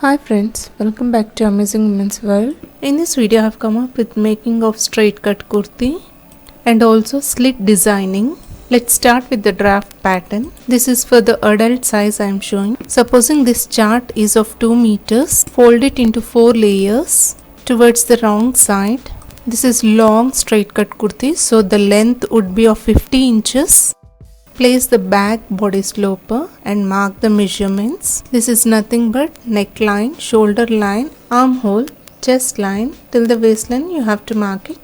Hi friends, welcome back to Amazing Women's World. In this video I have come up with making of straight cut kurti and also slit designing. Let's start with the draft pattern. This is for the adult size I am showing. Supposing this chart is of 2 meters, fold it into 4 layers towards the wrong side. This is long straight cut kurti, so the length would be of 50 inches. Place the back body sloper and mark the measurements. This is nothing but neckline, shoulder line, armhole, chest line. Till the waistline you have to mark it.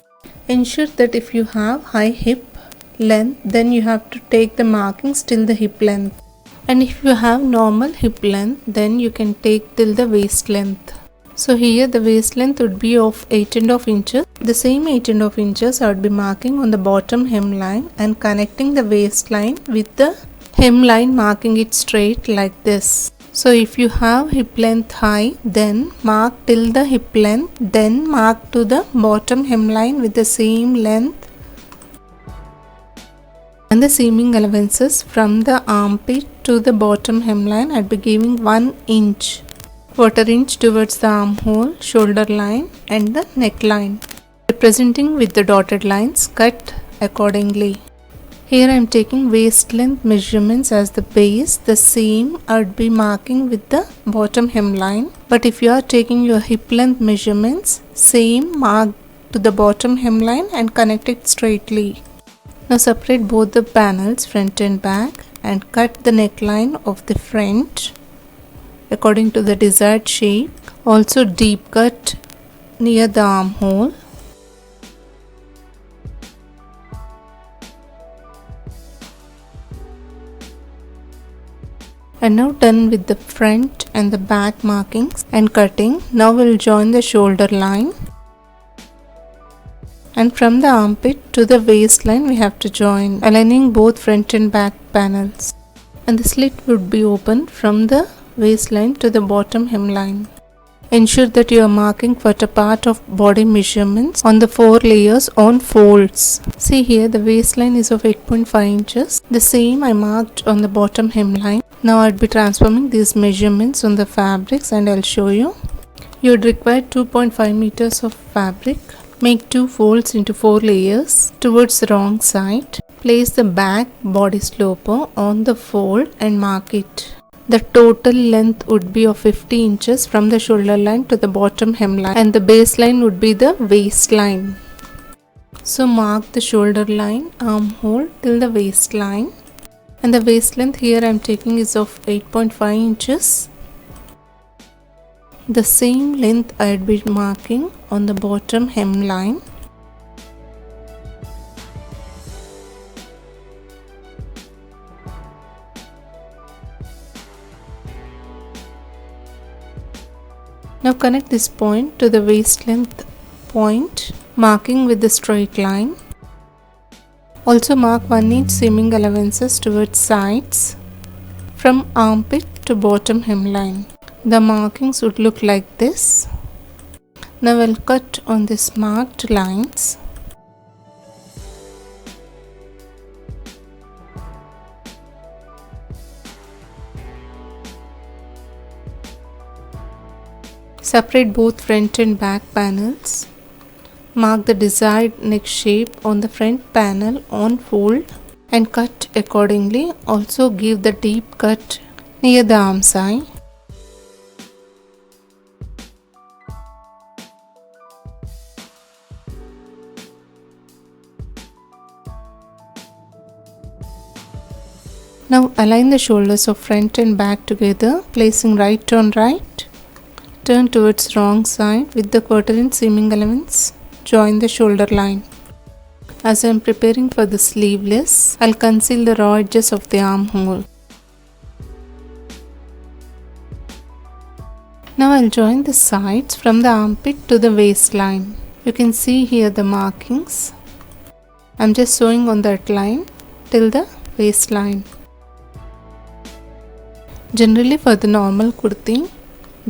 Ensure that if you have high hip length, then you have to take the markings till the hip length. And if you have normal hip length, then you can take till the waist length. So here the waist length would be of 8.5 inches. The same 8.5 inches I would be marking on the bottom hemline and connecting the waistline with the hemline, marking it straight like this. So if you have hip length high, then mark till the hip length, then mark to the bottom hemline with the same length. And the seaming allowances from the armpit to the bottom hemline I'd be giving 1 inch. 1/4 inch towards the armhole, shoulder line and the neckline. Representing with the dotted lines, cut accordingly. Here I am taking waist length measurements as the base. The same I would be marking with the bottom hemline. But if you are taking your hip length measurements, same mark to the bottom hemline and connect it straightly. Now separate both the panels, front and back, and cut the neckline of the front according to the desired shape. Also deep cut near the armhole. And now done with the front and the back markings and cutting. Now we'll join the shoulder line. And from the armpit to the waistline we have to join, aligning both front and back panels. And the slit would be open from the waistline to the bottom hemline. Ensure that you are marking for a part of body measurements on the 4 layers on folds. See here the waistline is of 8.5 inches. The same I marked on the bottom hemline. Now I'd be transforming these measurements on the fabrics and I'll show you. You would require 2.5 meters of fabric. Make 2 folds into 4 layers towards the wrong side. Place the back body sloper on the fold and mark it. The total length would be of 50 inches from the shoulder line to the bottom hemline, and the baseline would be the waistline. So mark the shoulder line, armhole till the waistline, and the waist length here I am taking is of 8.5 inches. The same length I would be marking on the bottom hemline. Now connect this point to the waist length point, marking with the straight line. Also mark 1 inch seaming allowances towards sides from armpit to bottom hemline. The markings would look like this. Now I'll cut on these marked lines. Separate both front and back panels. Mark the desired neck shape on the front panel on fold and cut accordingly. Also give the deep cut near the arm side. Now align the shoulders of front and back together, placing right on right. Turn towards wrong side with the 1/4 inch seaming allowance. Join the shoulder line. As I am preparing for the sleeveless, I'll conceal the raw edges of the armhole. Now I'll join the sides from the armpit to the waistline. You can see here the markings. I'm just sewing on that line till the waistline. Generally for the normal kurti,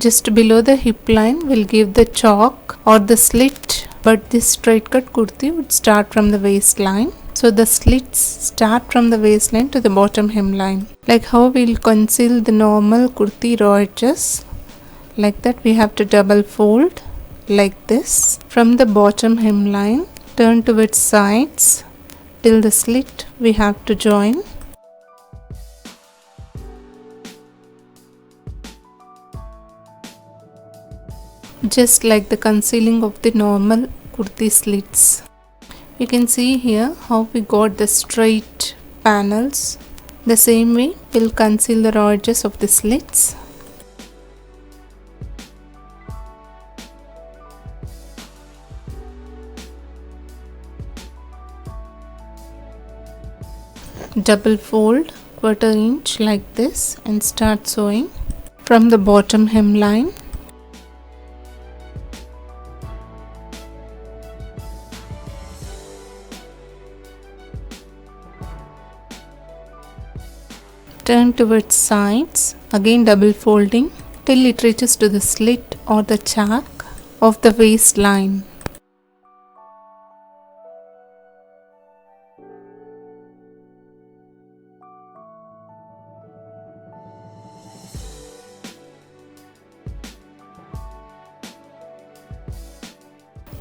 just below the hip line will give the chalk or the slit, but this straight cut kurti would start from the waistline. So the slits start from the waistline to the bottom hemline. Like how we'll conceal the normal kurti raw edges, Like that we have to double fold like this. From the bottom hemline, turn towards sides till the slit we have to join. Just like the concealing of the normal kurti slits. You can see here how we got the straight panels. The same way we'll conceal the raw edges of the slits. Double fold 1/4 inch like this and start sewing from the bottom hemline. Turn towards sides, again double folding till it reaches to the slit or the chack of the waistline.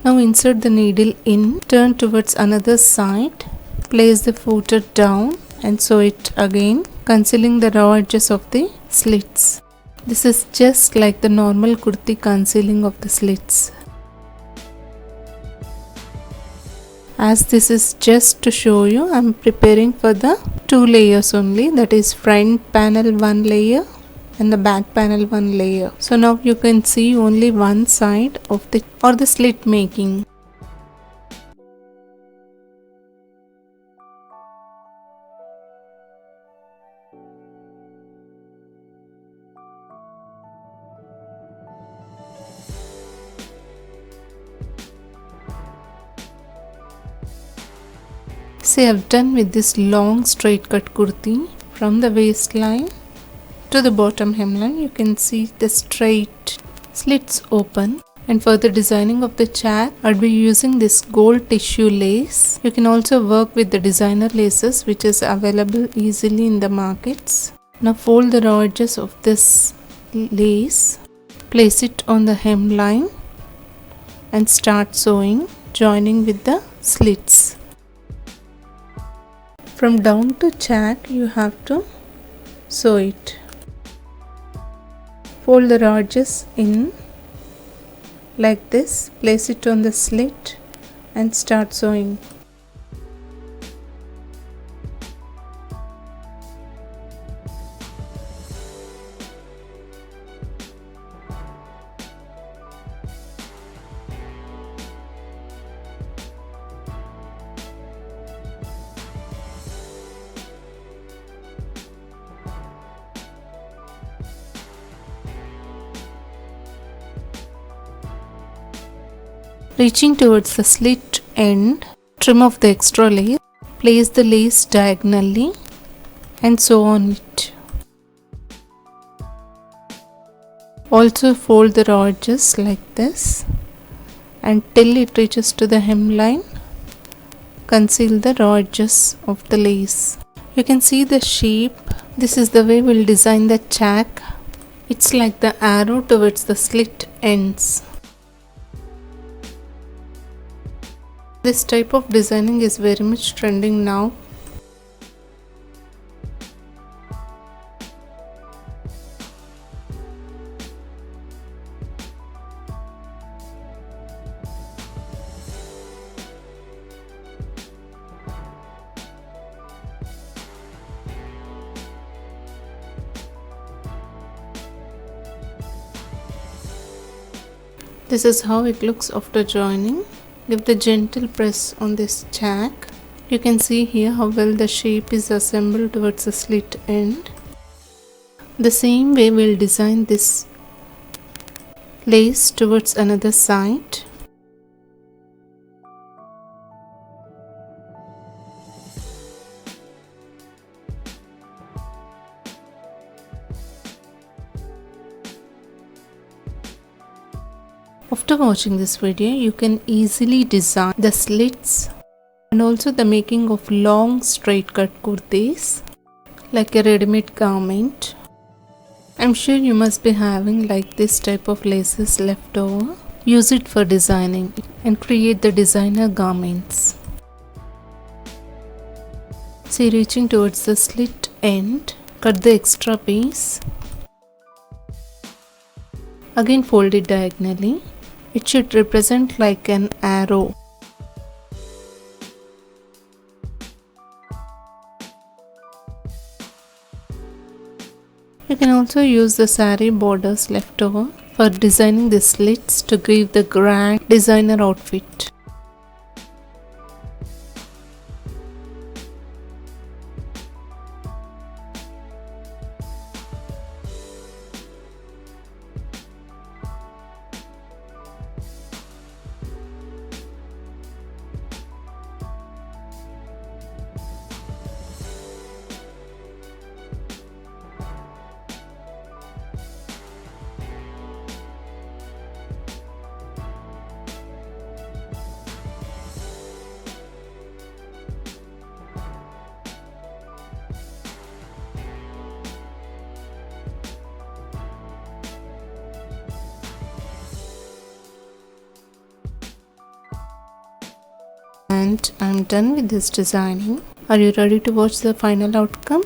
Now insert the needle in, turn towards another side, place the footer down and sew it again, concealing the raw edges of the slits. This is just like the normal kurti concealing of the slits. As this is just to show you, I am preparing for the 2 layers only, that is front panel 1 layer and the back panel 1 layer. So now you can see only one side of the slit making. See, I have done with this long straight cut kurti from the waistline to the bottom hemline. You can see the straight slits open, and for the designing of the chack I'll be using this gold tissue lace. You can also work with the designer laces which is available easily in the markets. Now fold the raw edges of this lace, place it on the hemline and start sewing, joining with the slits. From down to chack you have to sew it. Fold the raw edges in like this, place it on the slit and start sewing. Reaching towards the slit end, trim off the extra lace, place the lace diagonally and sew on it. Also fold the raw edges like this and till it reaches to the hemline, conceal the raw edges of the lace. You can see the shape. This is the way we'll design the chack. It's like the arrow towards the slit ends. This type of designing is very much trending now. This is how it looks after joining. Give the gentle press on this chack. You can see here how well the shape is assembled towards the slit end. The same way we'll design this lace towards another side. After watching this video, you can easily design the slits and also the making of long straight cut kurtis like a ready-made garment. I'm sure you must be having like this type of laces left over. Use it for designing and create the designer garments. See, reaching towards the slit end, cut the extra piece. Again fold it diagonally. It should represent like an arrow. You can also use the saree borders left over for designing the slits to give the grand designer outfit. And I'm done with this designing. Are you ready to watch the final outcome?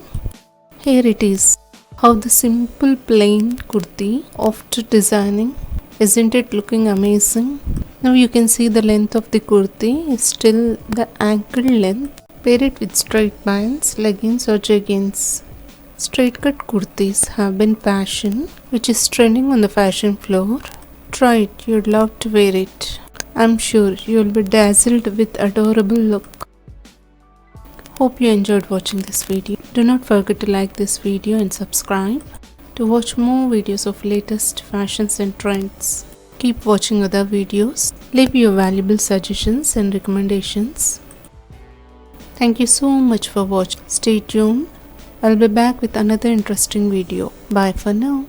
Here it is. How the simple plain kurti after designing. Isn't it looking amazing? Now you can see the length of the kurti is still the ankle length. Pair it with straight bands, leggings or jeggings. Straight cut kurtis have been fashion, which is trending on the fashion floor. Try it, you'd love to wear it. I'm sure you'll be dazzled with adorable look. Hope you enjoyed watching this video. Do not forget to like this video and subscribe to watch more videos of latest fashions and trends. Keep watching other videos. Leave your valuable suggestions and recommendations. Thank you so much for watching. Stay tuned. I'll be back with another interesting video. Bye for now.